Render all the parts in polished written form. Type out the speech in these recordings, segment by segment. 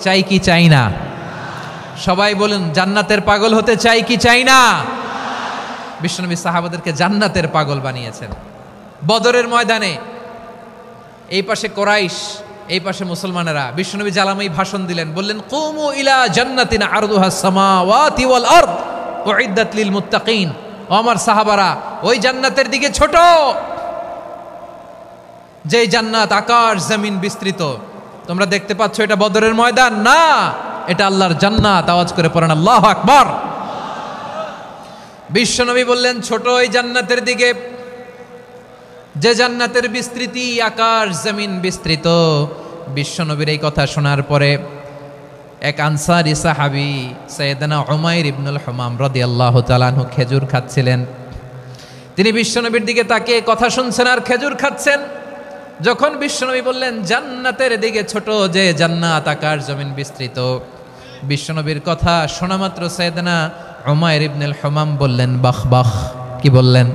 চাই কি চাই না? সবাই বলুন, জান্নাতের পাগল হতে চাই কি চাই না? বিশ্বনবী সাহাবাদেরকে জান্নাতের পাগল বানিয়েছেন। বদরের ময়দানে এই পাশে কোরাইশ, এই পাশে মুসলমানেরা। বিশ্বনবী জ্বালাময়ী ভাষণ দিলেন, বললেন, কুমু ইলা জান্নাতিন আরদুহাস সামাওয়াতি ওয়াল আরদ উইদ্দাত লিল মুত্তাকিন। ও আমার সাহাবারা, ওই জান্নাতের দিকে ছোট, যেই জান্নাত আকাশ জমিন বিস্তৃত। তোমরা দেখতে পাচ্ছ এটা বদরের ময়দান না, এটা আল্লাহর জান্নাত। আওয়াজ করে পড়েন আল্লাহু আকবার। বিশ্বনবী বললেন, ছোট ওই জান্নাতের দিকে, যে জান্নাতের বিস্তৃতি আকাশ জমিন বিস্তৃত। বিশ্বনবীর এই কথা শোনার পরে এক আনসারী সাহাবী সাইয়েদনা উমাইর ইবনুল হুমাম রাদিয়াল্লাহু তাআলা আনহু খেজুর খাচ্ছিলেন। তিনি বিশ্বনবীর দিকে তাকিয়ে কথা শুনছেন আর খেজুর খাচ্ছেন। যখন বিশ্বনবী বললেন জান্নাতের দিকে ছোট, যে জান্নাত আকাশ জমিন বিস্তৃত, বিশ্বনবীর কথা শোনা মাত্র সাইয়েদনা উমাইর ইবনুল হুমাম বললেন বাহ বাহ। কি বললেন?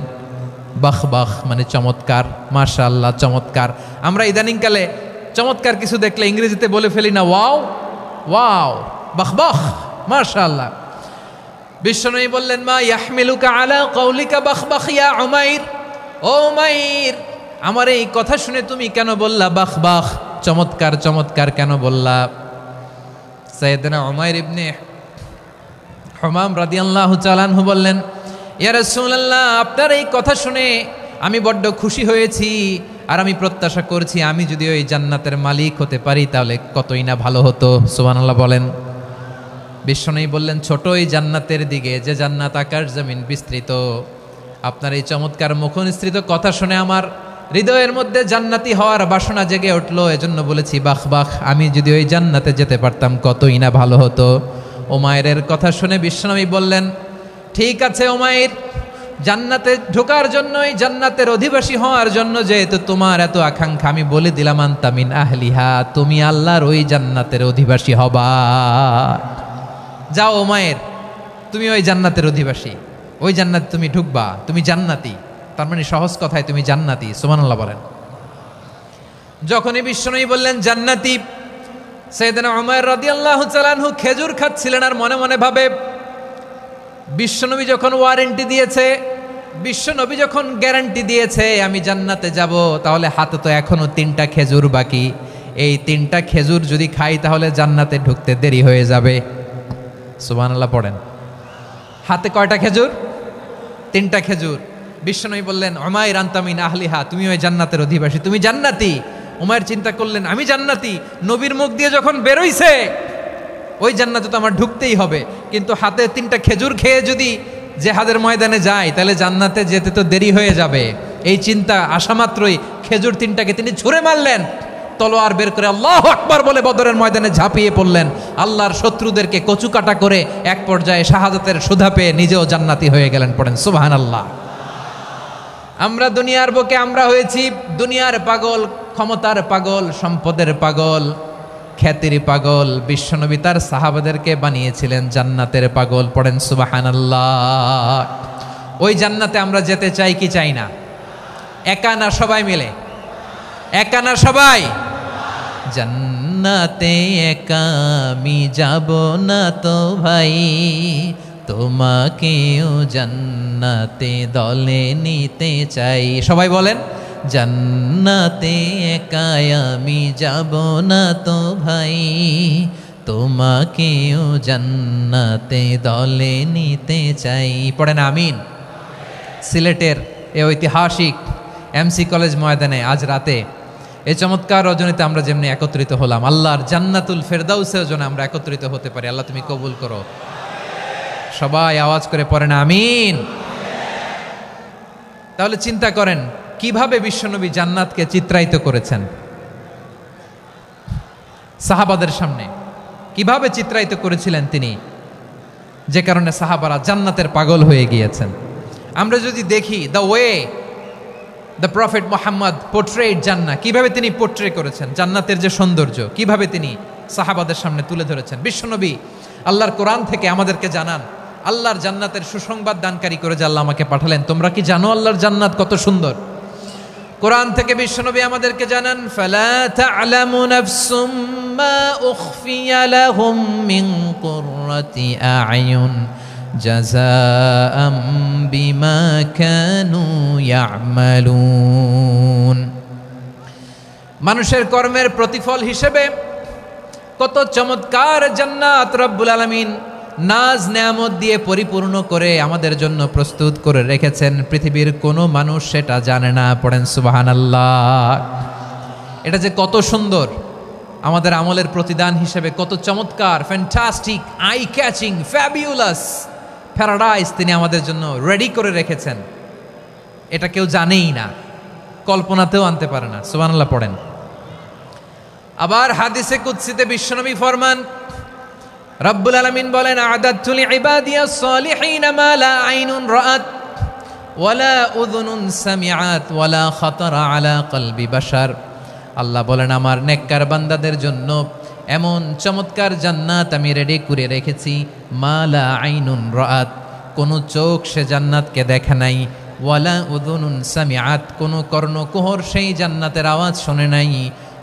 বাহ বাহ, মানে চমৎকার, মাশাআল্লাহ, চমৎকার। আমরা ইদানিংকালে চমৎকার কিছু দেখলে ইংরেজিতে বলে ফেলি না, ওয়াও ওয়াও, বাহ বাহ, মাশাআল্লাহ। বিশ্বনবী বললেন, মা ইয়াহমিলুকা আলা কওলিকা বাহ বাহ ইয়া উমাইর। ও উমাইর, আমার এই কথা শুনে তুমি কেন বললা বাহ বাহ, চমৎকার চমৎকার কেন বললা? সাইয়েদনা উমাইর ইবনে হুমাম রাদিয়াল্লাহু তাআলা আনহু বললেন, ইয়া রাসূলুল্লাহ, আপনার এই কথা শুনে আমি বড্ড খুশি হয়েছি, আর আমি প্রত্যাশা করছি আমি যদি ওই জান্নাতের মালিক হতে পারি তাহলে কতই না ভালো হতো। সুবহানাল্লাহ বলেন। বিশ্বনবী বললেন, ছোট ওই জান্নাতের দিকে, যে জান্নাত আকাশ জমিন বিস্তৃত। আপনার এই চমৎকার মুখনিসৃত কথা শুনে আমার হৃদয়ের মধ্যে জান্নাতি হওয়ার বাসনা জেগে উঠলো, এজন্য বলেছি বাহ বাহ, আমি যদি ওই জান্নাতে যেতে পারতাম কতই না ভালো হতো। উমাইরের কথা শুনে বিশ্বনবী বললেন, ঠিক আছে উমাইর, জান্নাতে ঢোকার জন্য, এই জান্নাতের অধিবাসী হওয়ার জন্য যেহেতু তোমার এত আকাঙ্ক্ষা, আমি বলে দিলাম আনতা মিন আহলিহা, তুমি আল্লাহর ওই জান্নাতের অধিবাসী হবা। যাও উমাইর, তুমি ওই জান্নাতের অধিবাসী, ওই জান্নাতে তুমি ঢুকবা, তুমি জান্নাতি। তার মানে সহজ কথায় তুমি জান্নাতি। সুবহানাল্লাহ বলেন। যখনই বিশ্বনবী বললেন জান্নাতি, সাইয়েদনা উমাইর রাদিয়াল্লাহু তাআলা আনহু খেজুর খাচ্ছিলেন আর মনে মনে ভাবে, বিশ্বনবী যখন ওয়ারেন্টি দিয়েছে, বিশ্বনবী যখন গ্যারান্টি দিয়েছে আমি জান্নাতে যাব, তাহলে হাতে তো এখনো 3টা খেজুর বাকি। এই 3টা খেজুর যদি খাই তাহলে জান্নাতে ঢুকতে দেরি হয়ে যাবে। সুবহানাল্লাহ পড়েন। হাতে কয়টা খেজুর? 3টা খেজুর। বিশ্বনবী বললেন, উমাইর আনতা মিন আহলিহা, তুমি ওই জান্নাতের অধিবাসী, তুমি জান্নাতি। উমাইর চিন্তা করলেন, আমি জান্নাতি, নবীর মুখ দিয়ে যখন বেরোইছে ওই জান্নাতে তো আমার ঢুকতেই হবে, কিন্তু হাতে 3টা খেজুর খেয়ে যদি জিহাদের ময়দানে যাই তাহলে জান্নাতে যেতে তো দেরি হয়ে যাবে। এই চিন্তা আসা মাত্রই খেজুর 3টাকে তিনি ছুঁড়ে মারলেন, তলোয়ার বের করে আল্লাহু আকবার বলে বদরের ময়দানে ঝাঁপিয়ে পড়লেন। আল্লাহর শত্রুদেরকে কচুকাটা করে এক পর্যায়ে শাহাদাতের সুধা পেয়ে নিজেও জান্নাতি হয়ে গেলেন। পড়েন সুবহানাল্লাহ। আমরা দুনিয়ার বুকে আমরা হয়েছি দুনিয়ার পাগল, ক্ষমতার পাগল, সম্পদের পাগল, খ্যাতির পাগল। বিশ্বনবী তার সাহাবাদেরকে বানিয়েছিলেন জান্নাতের পাগল। পড়েন সুবহানাল্লাহ। ওই জান্নাতে আমরা যেতে চাই কি চাই না? একা না সবাই মিলে? একা না সবাই? জান্নাতে একা আমি যাব না তো ভাই, তোমাকেও জান্নাতে দলে নিতে চাই। সবাই বলেন, জান্নাতে একা আমি যাব না তো ভাই, তোমাকেও জান্নাতে দলে নিতে চাই। পড়েন আমিন। সিলেটের এই ঐতিহাসিক এমসি কলেজ ময়দানে আজ রাতে এই চমৎকার রজনীতে আমরা যেমনি একত্রিত হলাম, আল্লাহর জান্নাতুল ফেরদাউসের জন্য আমরা একত্রিত হতে পারি। আল্লাহ তুমি কবুল করো। সবাই আওয়াজ করে পড়েন আমিন। তাহলে চিন্তা করেন কিভাবে বিশ্বনবী জান্নাতকে চিত্রায়িত করেছেন সাহাবাদের সামনে, কিভাবে চিত্রায়িত করেছিলেন তিনি, যে কারণে সাহাবারা জান্নাতের পাগল হয়ে গিয়েছেন। আমরা যদি দেখি the way the prophet Muhammad portrait জান্নাত, কিভাবে তিনি পোর্ট্রে করেছেন জান্নাতের যে সৌন্দর্য, কিভাবে তিনি সাহাবাদের সামনে তুলে ধরেছেন। বিশ্বনবী আল্লাহর কোরআন থেকে আমাদেরকে জানান, আল্লাহর জান্নাতের সুসংবাদ দানকারী করে যে আল্লাহ আমাকে পাঠালেন। তোমরা কি জানো আল্লাহর জান্নাত কত সুন্দর? কোরআন থেকে বিশ্বনবী আমাদেরকে জানান, ফালা তা'লামু নাফসুম মা উখফিয়া লাহুম মিন কুররাতি আ'য়ুন জাযাআম বিমা কানু ইয়া'মালুন। মানুষের কর্মের প্রতিফল হিসেবে কত চমৎকার জান্নাত রব্বুল আলামিন নাজ নেয়ামত দিয়ে পরিপূর্ণ করে আমাদের জন্য প্রস্তুত করে রেখেছেন। পৃথিবীর কোনো মানুষ সেটা জানে না। পড়েন সুবহানাল্লাহ। এটা যে কত সুন্দর, আমাদের আমলের প্রতিদান হিসেবে কত চমৎকার, fantastic, eye catching, fabulous paradise তিনি আমাদের জন্য রেডি করে রেখেছেন। এটা কেউ জানেই না, কল্পনাতেও আনতে পারে না। সুবহানাল্লাহ পড়েন। আবার হাদিসে কুদসিতে বিশ্বনবী ফরমান, রব্বুল আলামিন বলেন, আ'দাদতু লিইবাদিয়াস সালিহিনা মা লা আইনুন রাআত ওয়ালা উযুনুন সামিআত ওয়ালা খাতারা আলা কলবি বাশার। আল্লাহ বলেন, আমার নেককার বান্দাদের জন্য এমন চমৎকার জান্নাত আমি রেডি করে রেখেছি, মা লা আইনুন রাআত, কোনো চোখ সে জান্নাতকে দেখে নাই, ওয়ালা উযুনুন সামিআত, কোনো কর্ণকুহর সেই জান্নাতের আওয়াজ শোনে নাই,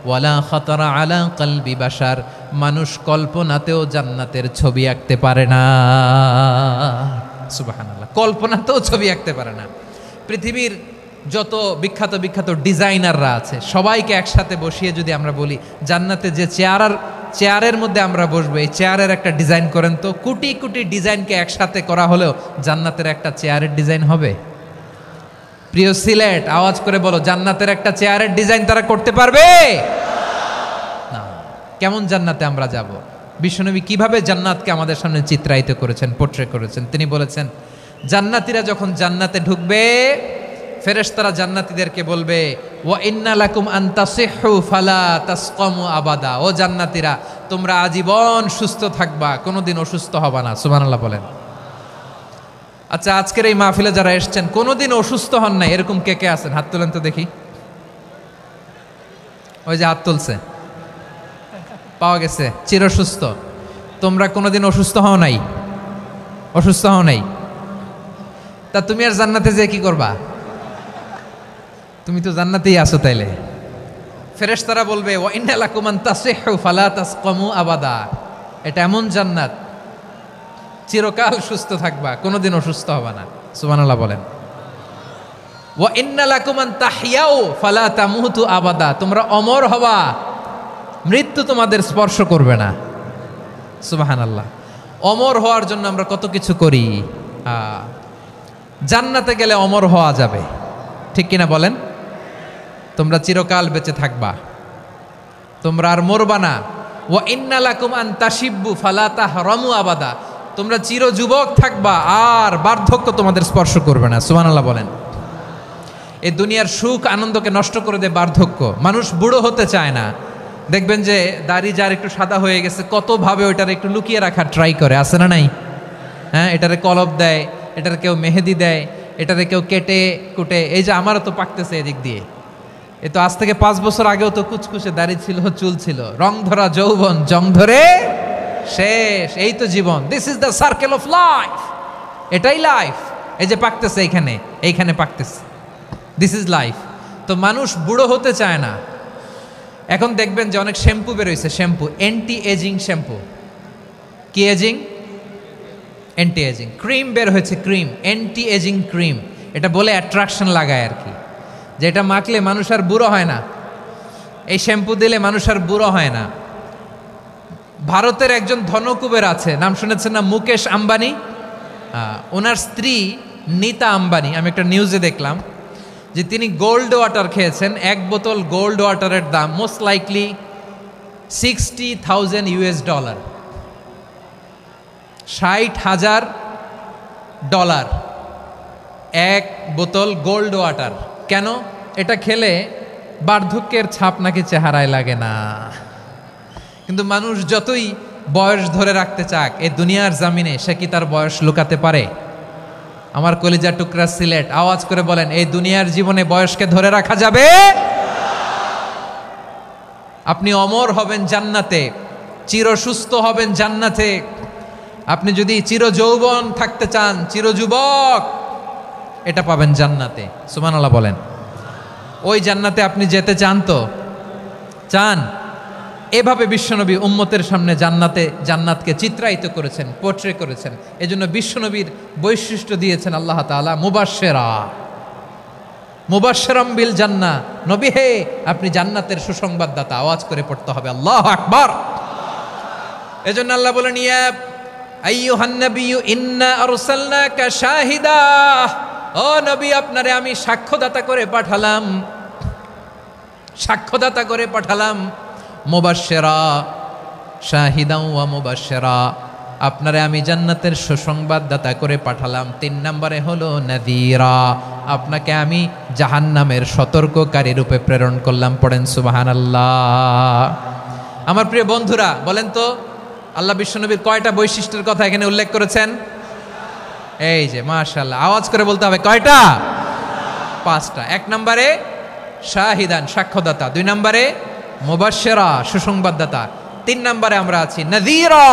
ওয়ালা খাতারা আলা কলবি বাশার, মানুষ কল্পনাতেও জান্নাতের ছবি আঁকতে পারে না। সুবহানাল্লাহ, কল্পনাতেও ছবি আঁকতে পারে না। পৃথিবীর যত বিখ্যাত বিখ্যাত ডিজাইনাররা আছে সবাইকে একসাথে বসিয়ে যদি আমরা বলি, জান্নাতে যে চেয়ারের মধ্যে আমরা বসবো, এই চেয়ারের একটা ডিজাইন করেন তো, কোটি কোটি ডিজাইনকে একসাথে করা হলেও জান্নাতের একটা চেয়ারের ডিজাইন হবে? প্রিয় সিলেট, আওয়াজ করে বলো, জান্নাতের একটা চেয়ারের ডিজাইন তারা করতে পারবে না। কেমন জান্নাতে আমরা যাব? বিশ্বনবী কিভাবে জান্নাতকে আমাদের সামনে চিত্রায়িত করেছেন, পোট্রে করেছেন। তিনি বলেছেন, জান্নাতীরা যখন জান্নাতে ঢুকবে, ফেরেশতারা জান্নাতীদেরকে বলবে, ওয়া ইন্না লাকুম আন তাসিহু ফালা তাসকামু আবাদা। ও জান্নাতীরা, তোমরা আজীবন সুস্থ থাকবা, কোনোদিন অসুস্থ হবা না। সুবহানাল্লাহ বলেন। আচ্ছা, আজকের এই মাহফিলে যারা এসেছেন কোনোদিন অসুস্থ হন নাই, এরকম কে কে আছেন? হাত তোলেন তো দেখি। ওই যে হাত তুলছে, পাওয়া গেছে, চিরসুস্থ। তোমরা কোনোদিন অসুস্থ হও নাই? অসুস্থ হও নাই? তা তুমি আর জান্নাতে যে কি করবা? তুমি তো জান্নাতেই আছো তাইলে। ফেরেশতারা বলবে, ওয়া ইন্না লাকুম আন তাসিহু ফালা তাসকামু আবাদা। এটা এমন জান্নাত, চিরকাল সুস্থ থাকবা, কোনোদিন অসুস্থ হবে না। সুবহানাল্লাহ বলেন। ওয়া ইন্না লাকুম আন তাহইয়াউ ফালা তামুতু আবাদা। তোমরা অমর হবা, মৃত্যু তোমাদের স্পর্শ করবে না। সুবহানাল্লাহ। অমর হওয়ার জন্য আমরা কত কিছু করি। জান্নাতে গেলে অমর হওয়া যাবে, ঠিক কিনা বলেন? তোমরা চিরকাল বেঁচে থাকবা, তোমরা আর মরবা না। ওয়া ইন্না লাকুম আন তাশিব্বু ফালা তাহরামু আবাদা। তোমরা চির যুবক থাকবা, আর বার্ধক্য তোমাদের স্পর্শ করবে না। সুবহানাল্লাহ বলেন। এই দুনিয়ার সুখ আনন্দকে নষ্ট করে দেয় বার্ধক্য। মানুষ বুড়ো হতে চায় না। দেখবেন যে দাড়ি যার একটু সাদা হয়ে গেছে, কতভাবে ওইটার একটু লুকিয়ে রাখার ট্রাই করে, আছে না নাই? হ্যাঁ, এটারে কলপ দেয়, এটার কেউ মেহেদি দেয়, এটারে কেউ কেটে কুটে। এই যে আমারও তো পাকতেছে এদিক দিয়ে, এ তো আজ থেকে 5 বছর আগেও তো কুচকুচে দাড়ি ছিল, চুল ছিল, রং ধরা যৌবন জং ধরে শেষ। এই তো জীবন। This is the circle of life. এটাই লাইফ। এই যে পাকতেছে এইখানে পাকতেছে, দিস ইজ লাইফ। তো মানুষ বুড়ো হতে চায় না। এখন দেখবেন যে অনেক শ্যাম্পু বেরোইছে, শ্যাম্পু, অ্যান্টি এজিং শ্যাম্পু। কি এজিং? Anti aging. ক্রিম বের হয়েছে, ক্রিম, অ্যান্টি এজিং ক্রিম। এটা বলে অ্যাট্রাকশন লাগায় আর কি, যে এটা মাখলে মানুষ আর বুড়ো হয় না, এই শ্যাম্পু দিলে মানুষ আর বুড়ো হয় না। ভারতের একজন ধনকুবের আছে, নাম শুনেছেন না? মুকেশ আম্বানি। ওনার স্ত্রী নীতা আম্বানি, আমি একটা নিউজে দেখলাম যে তিনি গোল্ড ওয়াটার খেয়েছেন। 1 বোতল গোল্ড ওয়াটারের দাম মোস্ট লাইকলি $60,000, $60,000 1 বোতল গোল্ড ওয়াটার। কেন? এটা খেলে বার্ধক্যের ছাপ নাকি চেহারায় লাগে না। কিন্তু মানুষ যতই বয়স ধরে রাখতে চাক এই দুনিয়ার জামিনে, সে কি তার বয়স লুকাতে পারে? আমার কলিজা টুকরা সিলেট, আওয়াজ করে বলেন, এই দুনিয়ার জীবনে বয়সকে ধরে রাখা যাবে? আপনি অমর হবেন জান্নাতে, চির সুস্থ হবেন জান্নাতে। আপনি যদি চির যৌবন থাকতে চান, চির যুবক, এটা পাবেন জান্নাতে। সুবহানাল্লাহ বলেন। ওই জান্নাতে আপনি যেতে চান তো? চান? এভাবে বিশ্বনবী উম্মতের সামনে জান্নাতকে চিত্রায়িত করেছেন, পোর্ট্রে করেছেন। এজন্য বিশ্বনবীর বৈশিষ্ট্য দিয়েছেন আল্লাহ তাআলা মুবাশশিরাম বিল জান্নাহ। নবী হে, আপনি জান্নাতের সুসংবাদদাতা। আওয়াজ করে পড়তে হবে আল্লাহু আকবার। এজন্য আল্লাহ বলেন, ইয়া আইয়ুহান নাবিয়্যু ইন্না আরসালনাকা শাহিদা। ও নবী, আপনারে আমি সাক্ষ্যদাতা করে পাঠালাম। মুবাশশিরা শাহিদাও ওয়া মুবাশশিরা, আপনারে আমি জান্নাতের সুসংবাদদাতা করে পাঠালাম। 3 নম্বরে হলো নাযীরা, আপনাকে আমি জাহান্নামের সতর্ককারী রূপে প্রেরণ করলাম। পড়েন সুবহানাল্লাহ। আমার প্রিয় বন্ধুরা, বলেন তো আল্লাহ বিশ্বনবীর কয়টা বৈশিষ্ট্যের কথা এখানে উল্লেখ করেছেন? এই যে মাশাআল্লাহ, আওয়াজ করে বলতে হবে কয়টা? 5টা। 1 নম্বরে শাহিদান, সাক্ষ্যদাতা। 2 নম্বরে মুবাশশিরা, সুসংবাদদাতা। 3 নম্বরে আমরা আছি নাযীরা,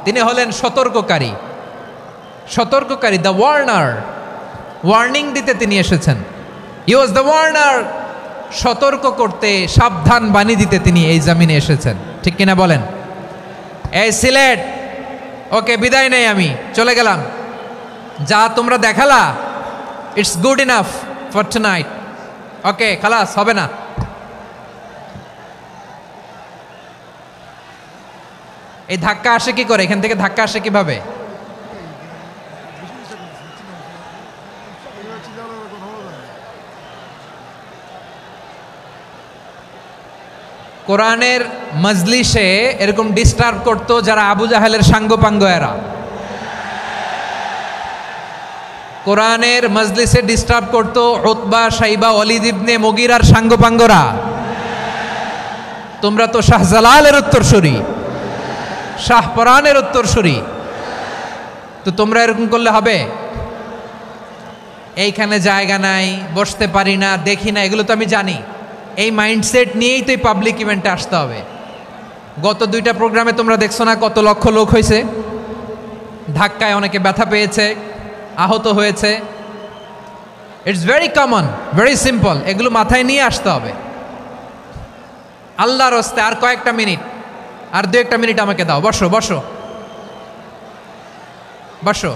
তিনি হলেন সতর্ককারী। দ্য ওয়ার্নার, ওয়ার্নিং দিতে তিনি এসেছেন। হি ওয়াজ দ্য ওয়ার্নার, সতর্ক করতে, সাবধান বাণী দিতে তিনি এই জমিনে এসেছেন। ঠিক কিনা বলেন? এই সিলেট, ওকে বিদায় নেই, আমি চলে গেলাম। যা তোমরা দেখালা, it's good enough for tonight. Okay, খালাস, হবে না। এই ধাক্কা আসে কি করে? এখান থেকে ধাক্কা আসে কিভাবে? কোরআনের মজলিসে এরকম ডিস্টার্ব করতো যারা আবু জাহেলের সাঙ্গপাঙ্গ এরা। কোরআনের মজলিসে ডিস্টার্ব করতো উতবা, শাইবা, ওয়ালিদ ইবনে মুগীরার সাঙ্গপাঙ্গরা। তোমরা তো শাহজালালের উত্তরসূরি, শাহপরানের উত্তরসূরি, তো তোমরা এরকম করলে হবে? এইখানে জায়গা নাই, বসতে পারি না, দেখি না, এগুলো তো আমি জানি। এই মাইন্ডসেট নিয়েই তো এই পাবলিক ইভেন্টে আসতে হবে। গত 2টা প্রোগ্রামে তোমরা দেখছো না কত লক্ষ লোক হয়েছে? ধাক্কায় অনেকে ব্যথা পেয়েছে, আহত হয়েছে। It's very common, very simple. এগুলো মাথায় নিয়ে আসতে হবে। আল্লাহর হস্তে আর কয়েকটা মিনিট, আর 2-1টা মিনিট আমাকে দাও। বসো বসো বসো।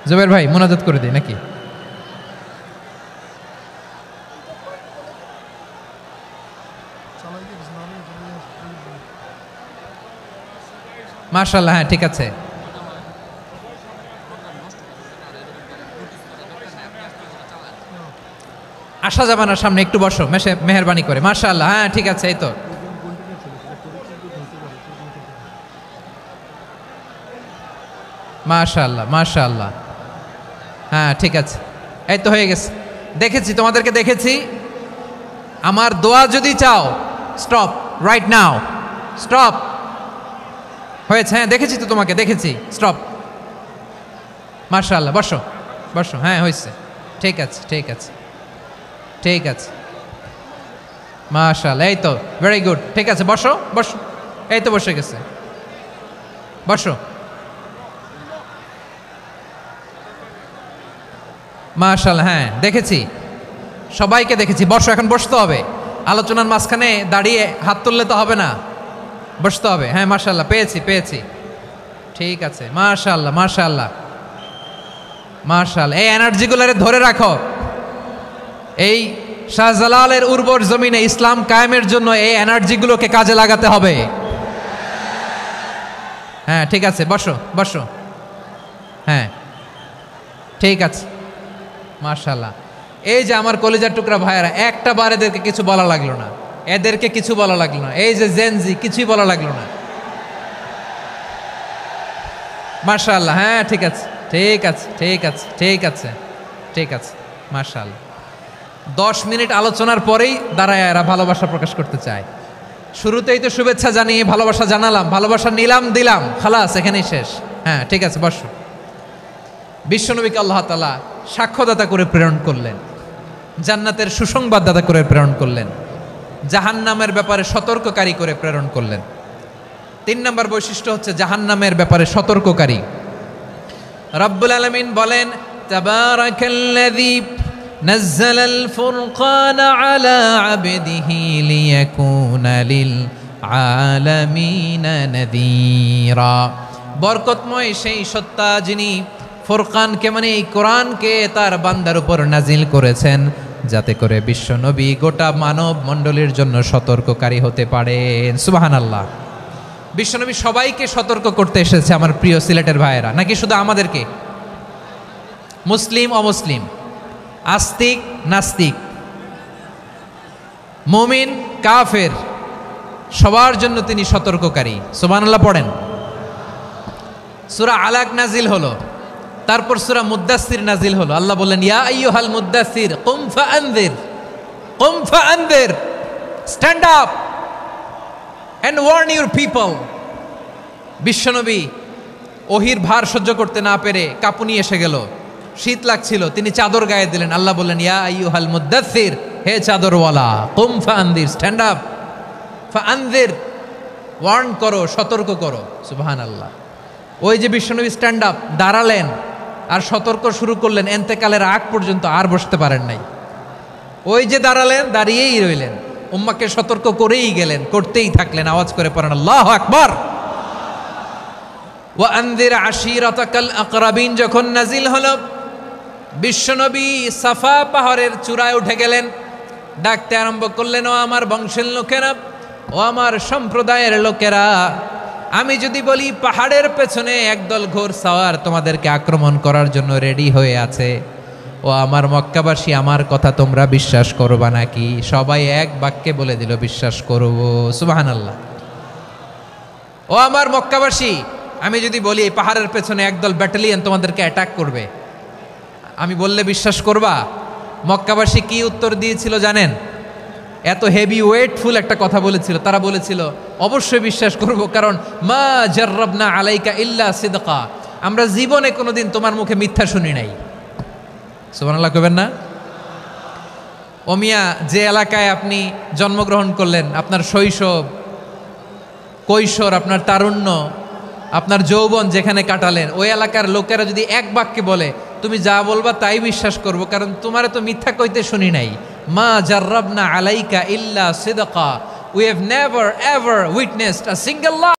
জুবাইর ভাই, মোনাজাত করে দিই নাকি? মাশাআল্লাহ, হ্যাঁ ঠিক আছে। আসা যাবে না সামনে, একটু বসো মেহেরবানি করে। মাশাআল্লাহ, হ্যাঁ ঠিক আছে। এই তো মাশাআল্লাহ, মাশাআল্লাহ, হ্যাঁ ঠিক আছে। এই তো হয়ে গেছে। দেখেছি, তোমাদেরকে দেখেছি। আমার দোয়া যদি চাও, স্টপ রাইট নাও, স্টপ। হয়েছে? হ্যাঁ দেখেছি তো, তোমাকে দেখেছি। স্টপ। মাশাআল্লাহ, বসো বসো। হ্যাঁ হয়েছে, ঠিক আছে ঠিক আছে ঠিক আছে। মাশাআল্লাহ, এই তো ভেরি গুড। ঠিক আছে, বসো বসো। এই তো বসে গেছে, বসো। মাশাআল্লাহ, হ্যাঁ দেখেছি, সবাইকে দেখেছি। বসো, এখন বসতে হবে। আলোচনার মাঝখানে দাঁড়িয়ে হাত তুললে তো হবে না, বসতে হবে। হ্যাঁ মাশাআল্লাহ, পেয়েছি। ঠিক আছে, মাশাআল্লাহ মাশাআল্লাহ মাশাআল্লাহ। এই এনার্জিগুলোরে ধরে রাখো। এই শাহজালালের উর্বর জমিনে ইসলাম কায়েমের জন্য এই এনার্জিগুলোকে কাজে লাগাতে হবে। হ্যাঁ ঠিক আছে, বসো বসো। হ্যাঁ ঠিক আছে, মাশাআল্লাহ। এই যে আমার কলিজার টুকরা ভাইয়েরা, একটা বার এদেরকে কিছু বলা লাগলো না, এদেরকে কিছু বলা লাগলো না। এই যে জেনজি, কিছুই বলা লাগলো না। মাশাআল্লাহ, হ্যাঁ ঠিক আছে ঠিক আছে ঠিক আছে ঠিক আছে ঠিক আছে। মাশাআল্লাহ। 10 মিনিট আলোচনার পরেই দাঁড়ায় এরা ভালোবাসা প্রকাশ করতে চায়। শুরুতেই তো শুভেচ্ছা জানিয়ে ভালোবাসা জানালাম, ভালোবাসা নিলাম, দিলাম, খালাস, এখানেই শেষ। হ্যাঁ ঠিক আছে, বসো। বিশ্বনবীকে আল্লাহ তাআলা সাক্ষ্যদাতা করে প্রেরণ করলেন, জান্নাতের সুসংবাদদাতা করে প্রেরণ করলেন, জাহান্নামের ব্যাপারে সতর্ককারী করে প্রেরণ করলেন। 3 নম্বর বৈশিষ্ট্য হচ্ছে জাহান্নামের ব্যাপারে সতর্ককারী। রব্বুল আলামিন বলেন, তাবারাকাল্লাযী নাযালাল ফুরকানা আলা আবদিহি লিয়াকুনা লিল আলামিনা নাযীরা। বরকতময় সেই সত্তা যিনি ফুরকানকে মানে এই কোরআনকে তার বান্দার উপর নাজিল করেছেন, যাতে করে বিশ্ব নবী গোটা মানব মণ্ডলীর জন্য সতর্ককারী হতে পারেন। সুবহানাল্লাহ। বিশ্বনবী সবাইকে সতর্ক করতে এসেছে আমার প্রিয় সিলেটের ভাইয়েরা, নাকি শুধু আমাদেরকে? মুসলিম অমুসলিম, আস্তিক নাস্তিক, মুমিন কাফের, সবার জন্য তিনি সতর্ককারী। সুবহানাল্লাহ পড়েন। সূরা আলাক নাজিল হলো, তারপর সূরা মুদ্দাসসির নাজিল হলো। আল্লাহ বললেন, ইয়া আইয়ুহাল মুদ্দাসসির কুম ফাআনযির, stand up and warn your people. বিশ্বনবী ওহির ভার সহ্য করতে না পেরে কাঁপুনি এসে গেল, শীত লাগছিল, তিনি চাদর গায়ে দিলেন। আল্লাহ বললেন, ইয়া আইয়ুহাল মুদ্দাসসির, হে চাদরওয়ালা, কুম ফাআনযির, স্ট্যান্ড আপ, ফাআনযির, ওয়ার্ন করো, সতর্ক করো। সুবহানাল্লাহ। ওই যে বিশ্বনবী স্ট্যান্ড আপ, দাঁড়ালেন আর সতর্ক শুরু করলেন, এন্তেকালের আগ পর্যন্ত আর বসতে পারেন নাই। ওই যে দাঁড়ালেন, দাঁড়িয়েই রইলেন, উম্মাকে সতর্ক করেই গেলেন, করতেই থাকলেন। আওয়াজ করে পড়েন আল্লাহু আকবার। ওয়া আনযির আশীরাতাকাল আকরাবিন যখন নাজিল হলো, বিশ্বনবী সাফা পাহাড়ের চূড়ায় উঠে গেলেন, ডাকতে আরম্ভ করলেন, ও আমার বংশের লোকেরা, ও আমার সম্প্রদায়ের লোকেরা, আমি যদি বলি পাহাড়ের পেছনে একদল ঘোড়সাওয়ার তোমাদেরকে আক্রমণ করার জন্য রেডি হয়ে আছে, ও আমার মক্কাবাসী, আমার কথা তোমরা বিশ্বাস করবা নাকি? সবাই এক বাক্যে বলে দিল, বিশ্বাস করব। সুবহানাল্লাহ। ও আমার মক্কাবাসী, আমি যদি বলি এই পাহাড়ের পেছনে একদল ব্যাটালিয়ন তোমাদেরকে অ্যাটাক করবে, আমি বললে বিশ্বাস করবা? মক্কাবাসী কি উত্তর দিয়েছিল জানেন? এত হেভি ওয়েটফুল একটা কথা বলেছিল। তারা বলেছিল, অবশ্যই বিশ্বাস করব, কারণ মা জাররাবনা আলাইকা ইল্লা সিদকা, আমরা জীবনে কোনোদিন তোমার মুখে মিথ্যা শুনি নাই। সুবহানাল্লাহ কইবেন না? ও মিয়া, যে এলাকায় আপনি জন্মগ্রহণ করলেন, আপনার শৈশব, কৈশোর, আপনার তারুণ্য, আপনার যৌবন যেখানে কাটালেন, ওই এলাকার লোকেরা যদি এক বাক্যে বলে তুমি যা বলবা তাই বিশ্বাস করব, কারণ তোমারে তো মিথ্যা কইতে শুনি নাই। মা জাররাবনা আলাইকা ইল্লা সিদকা, we have never ever witnessed a single lie